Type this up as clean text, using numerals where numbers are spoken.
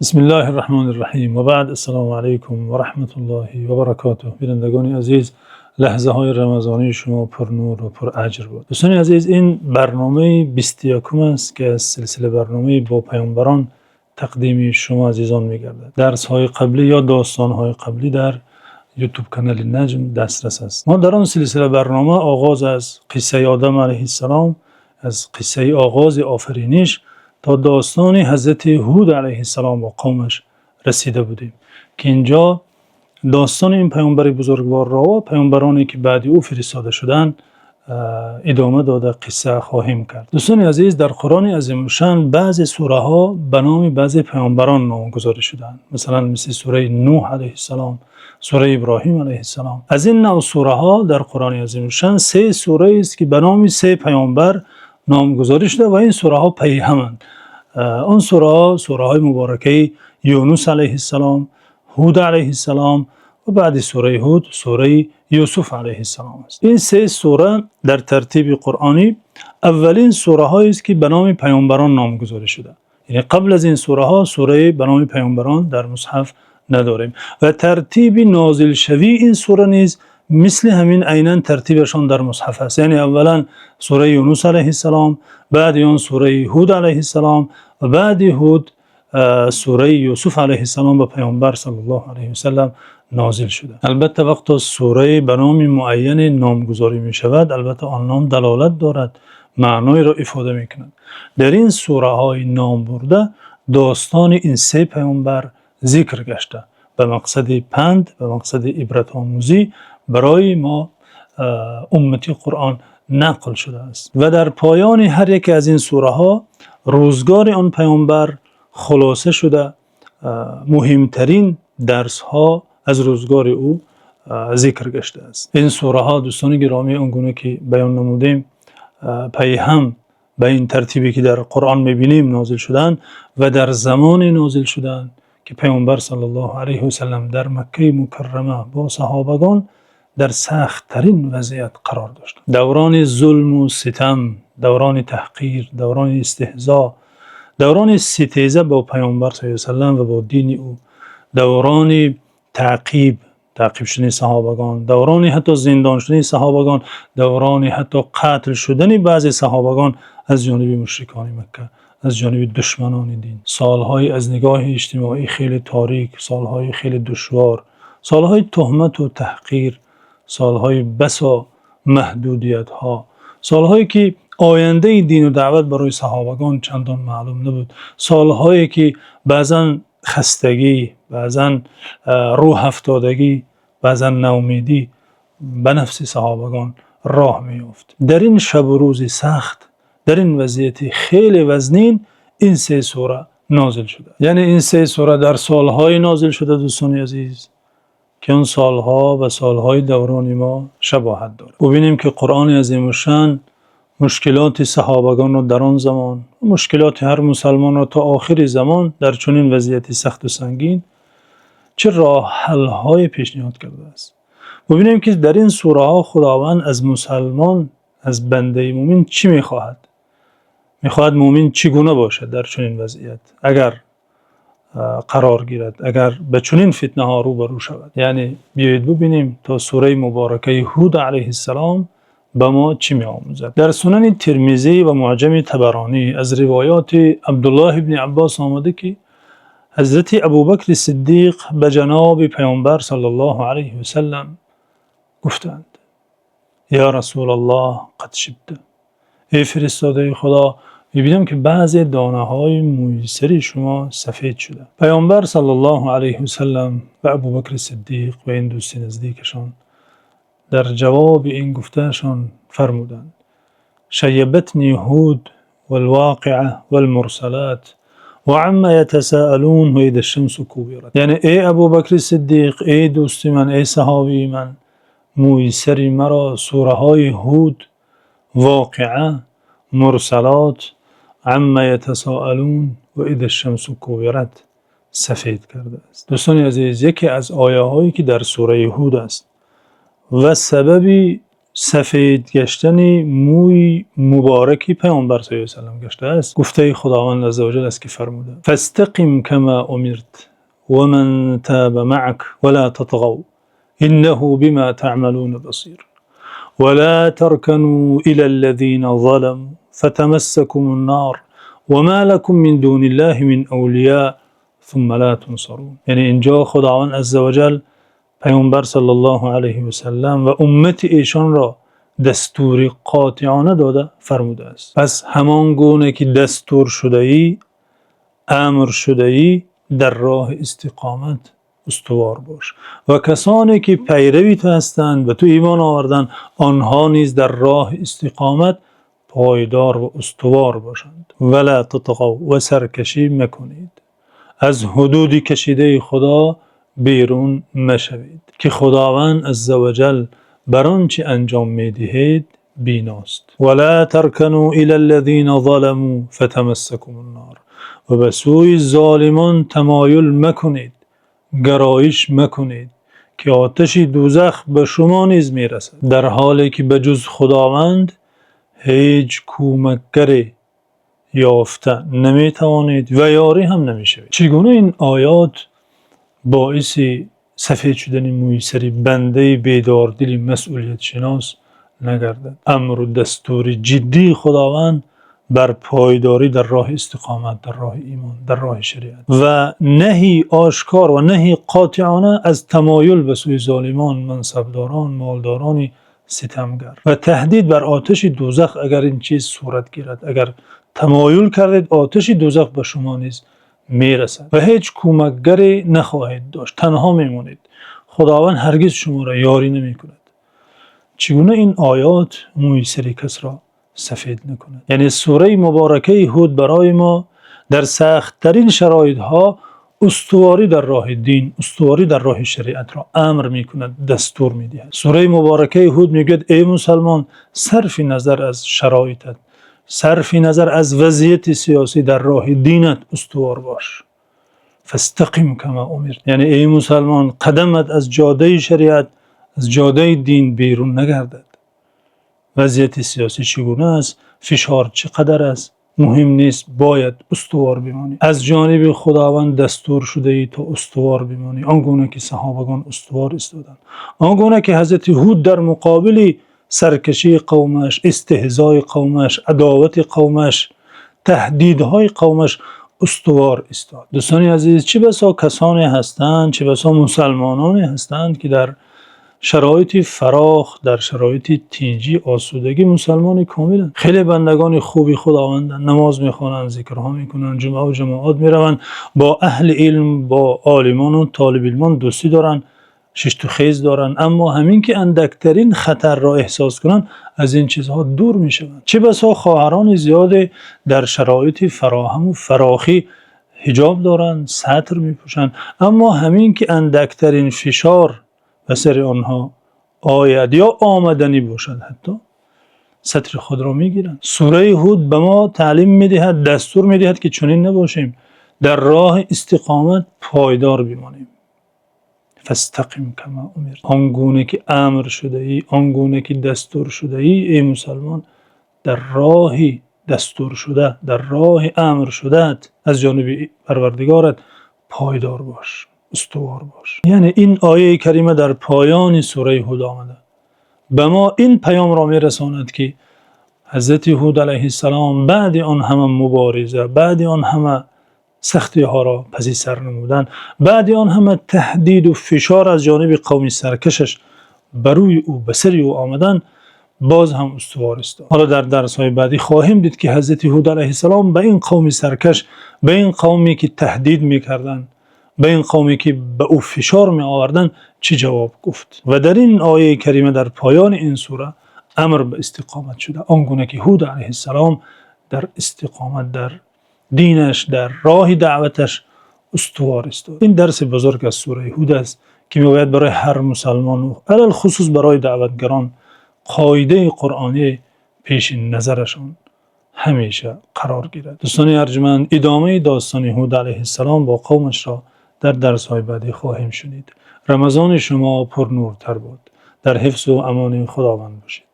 بسم الله الرحمن الرحیم و بعد. السلام علیکم و رحمت الله و برکاته. بینندگان عزیز، لحظه های رمضانی شما پر نور و پر اجر بود. دوستان عزیز، این برنامه 21 است که از سلسله برنامه با پیامبران تقدیم شما عزیزان می‌گردد. درس های قبلی یا داستان های قبلی در یوتیوب کانال نجم دسترس است. ما در آن سلسله برنامه آغاز از قصه آدم علیه السلام، از قصه آغاز آفرینش تا داستان حضرت هود علیه السلام و قومش رسیده بودیم که اینجا داستان این پیامبر بزرگوار را و پیامبرانی که بعد او فرستاده شدند ادامه داده قصه خواهیم کرد. دوستان عزیز، در قرآن عظیم شان بعضی سوره ها به نام بعضی پیامبران نامگذاری شدند، مثل سوره نوح علیه السلام، سوره ابراهیم علیه السلام. از این نوع سوره ها در قرآن عظیم شان 3 سوره است که به نام 3 پیامبر نامگذاری شده و این سوره ها پیهمند. آن سوره های مبارکه یونس علیه السلام، هود علیه السلام و بعد سوره هود سوره یوسف علیه السلام است. این 3 سوره در ترتیب قرآنی اولین سوره هایی است که به نام پیامبران نامگذاری شده. یعنی قبل از این سوره ها سوره به نام پیامبران در مصحف نداریم و ترتیب نازل شوی این سوره نیز مثل همین عیناً ترتیبشان در مصحف است. یعنی اولا سوره یونس علیه السلام، بعد اون سوره هود علیه السلام و بعد هود سوره یوسف علیه السلام به پیامبر صلی الله علیه وسلم نازل شده. البته وقتی سوره به نام معین نامگذاری می شود، البته آن نام دلالت دارد، معنای را افاده می کند. در این سوره های نام برده داستان این 3 پیامبر ذکر گشته به مقصد پند، به مقصد عبرت آموزی برای ما امتی قرآن نقل شده است. و در پایان هر یک از این سوره ها روزگار آن پیامبر خلاصه شده، مهمترین درس ها از روزگار او ذکر گشته است. این سوره ها دوستان گرامی آنگونه که بیان نمودیم پیهم به این ترتیبی که در قرآن میبینیم نازل شدن و در زمان نازل شدن که پیامبر صلی الله علیه و سلم در مکه مکرمه با صحابگان در سخت ترین وضعیت قرار داشت. دوران ظلم و ستم، دوران تحقیر، دوران استهزاء، دوران ستیزه با پیامبر صلی الله علیه و سلم و با دین او، دوران تعقیب شدن صحابگان، دوران حتی زندان شدن صحابگان، دوران حتی قتل شدن بعضی صحابگان از جانب مشرکان مکه، از جانب دشمنان دین. سالهای از نگاه اجتماعی خیلی تاریک، سالهای خیلی دشوار، سالهای تهمت و تحقیر، سالهای بسا محدودیت ها، سالهایی که آینده دین و دعوت برای صحابگان چندان معلوم نبود، سالهایی که بعضا خستگی، بعضا روح افتادگی، بعضا ناامیدی به نفس صحابگان راه می یافت. در این شب و روز سخت، در این وضعیت خیلی وزنین، این 3 سوره نازل شده. یعنی این 3 سوره در سالهای نازل شده دوستان عزیز که اون سالها و سالهای دوران ما شباهت داره. ببینیم که قرآن عظیم الشان مشکلات صحابگان رو در آن زمان، مشکلات هر مسلمان رو تا آخر زمان در چنین وضعیت سخت و سنگین چه راه حل های پیشنهاد کرده است. ببینیم که در این سوره ها خداوند از مسلمان، از بنده مومن چی میخواهد؟ میخواهد مومن چگونه باشد در چنین وضعیت اگر قرار گیرد، اگر به چنین فتنه ها روبرو شود. یعنی بیایید ببینیم تا سوره مبارکه هود علیه السلام به ما چی می آموزد. در سنن ترمذی و معجم طبرانی از روایات عبدالله ابن عباس آمده که حضرت ابوبکر صدیق به جناب پیامبر صلی الله علیه و سلم گفتند: یا رسول الله قد شبت. ای فرستاده خدا، می‌بینم که بعضی دانه های موی سر شما سفید شده. پیامبر صلی الله علیه و سلم و ابوبکر صدیق و این دوست نزدیکشان در جواب این گفتهشان فرمودند: شیبتنی هود والواقعه والمرسلات و عما یتساءلون و اذا الشمس کوورت. یعنی ای ابوبکر صدیق، ای دوست من، ای صحابی من، موی سر مرا سوره های هود، واقعه، مرسلات، عما یتساءلون و اذا الشمس کوورت سفید کرده است. دوستان عزیز، یکی از آیه هایی که در سوره هود است و سبب سفید گشتن موی مبارکی پیامبر صلی الله علیه و سلم گشته است. گفته خداوند عزوجل است که فرموده فاستقم كما امرت ومن تاب معك ولا تطغوا انه بما تعملون بصير ولا تركنوا الى الذين ظلموا فتمسكم النار وما لكم من دون الله من اولیاء ثم لا تنصرون. یعنی اینجا خداوند عزوجل پیامبر صلی الله علیه و سلم و امت ایشان را دستوری قاطعانه داده فرموده است. پس همان گونه که دستور شده ای، امر شده ای، در راه استقامت استوار باش و کسانی که پیروی تو هستند و تو ایمان آوردن آنها نیز در راه استقامت پایدار و استوار باشند. ولا تطغوا و سرکشی مکنید، از حدود کشیده خدا بیرون مشوید که خداوند عزوجل بر آنچه انجام میدهید بیناست. ولا ترکنوا الی الذین ظلموا فتمسکم النار و به سوی ظالمان تمایل مکنید، گرایش مکنید که آتش دوزخ به شما نیز میرسد، در حالی که به جز خداوند هیچ کمکگری یافته نمیتوانید و یاری هم نمیشوید. چگونه این آیات باعث سفید شدن موی سری بنده بیداردل مسئولیت شناس نگردد؟ امر و دستور جدی خداوند بر پایداری در راه استقامت، در راه ایمان، در راه شریعت و نهی آشکار و نهی قاطعانه از تمایل به سوی ظالمان، منصبداران، مالداران ستمگر و تهدید بر آتش دوزخ اگر این چیز صورت گیرد. اگر تمایل کردید آتش دوزخ به شما نیز میرسد و هیچ کمکگری نخواهید داشت، تنها میمونید، خداوند هرگز شما را یاری نمی کند. چگونه این آیات موی سری کس را سفید نکند؟ یعنی سوره مبارکه هود برای ما در سخت ترین شرایط ها استواری در راه دین، استواری در راه شریعت را امر می کند، دستور می دهد. سوره مبارکه هود می گوید ای مسلمان، صرف نظر از شرایطت، صرف نظر از وضعیت سیاسی در راه دینت استوار باش. فاستقم کما امرت، یعنی ای مسلمان قدمت از جاده شریعت، از جاده دین بیرون نگردد. وضعیت سیاسی چگونه است، فشار چقدر است، مهم نیست، باید استوار بمانی. از جانب خداوند دستور شده ای تا استوار بمانی، آنگونه که صحابگان استوار ایستادند، آنگونه که حضرت هود در مقابل سرکشی قومش، استهزای قومش، عداوت قومش، تهدیدهای قومش استوار ایستاد. دوستان عزیز، چه بسا کسانی هستند، چه بسا مسلمانانی هستند که در شرایط فراخ، در شرایط تینجی، آسودگی مسلمان کاملند. خیلی بندگان خوبی خداوندند، نماز میخوانند، ذکرها میکنند، جمعه و جماعات میروند، با اهل علم، با عالمان و طالب علمان دوستی دارند، شش و خیز دارند، اما همین که اندکترین خطر را احساس کنند از این چیزها دور میشوند. چه بسا خواهران زیاد در شرایط فراهم و فراخی حجاب دارند، ستر میپوشند، اما همین که اندکترین فشار و سر آنها آید یا آمدنی باشد حتی ستر خود را میگیرند. سوره هود به ما تعلیم میدهد، دستور میدهد که چنین نباشیم، در راه استقامت پایدار بمانیم. فاستقم کما امرت، آنگونه که امر شده ای، آنگونه که دستور شده ای مسلمان در راه دستور شده، در راه امر شده از جانب پروردگارت پایدار باش، استوار باش. یعنی این آیه کریمه در پایان سوره هود آمده به ما این پیام را میرساند که حضرت هود علیه السلام بعد آن همه مبارزه، بعد آن همه سختی ها را پس سر نمودن، بعد آن همه تهدید و فشار از جانب قوم سرکشش بروی او، به سر او آمدن، باز هم استوار است. حالا در درس های بعدی خواهیم دید که حضرت هود علیه السلام به این قوم سرکش، به این قومی که تهدید میکردند، به این قومی که به او فشار می آوردن چه جواب گفت. و در این آیه کریمه در پایان این سوره امر به استقامت شده، آنگونه که هود علیه السلام در استقامت در دینش، در راه دعوتش استوار است. این درس بزرگ از سوره هود است که میباید برای هر مسلمان و علل خصوص برای دعوتگران قاعده قرآنی پیش نظرشان همیشه قرار گیرد. دوستان ارجمند، ادامه داستان هود علیه السلام با قومش را در درس‌های بعدی خواهیم شنید. رمضان شما پر نورتر باد. در حفظ و امان خداوند باشید.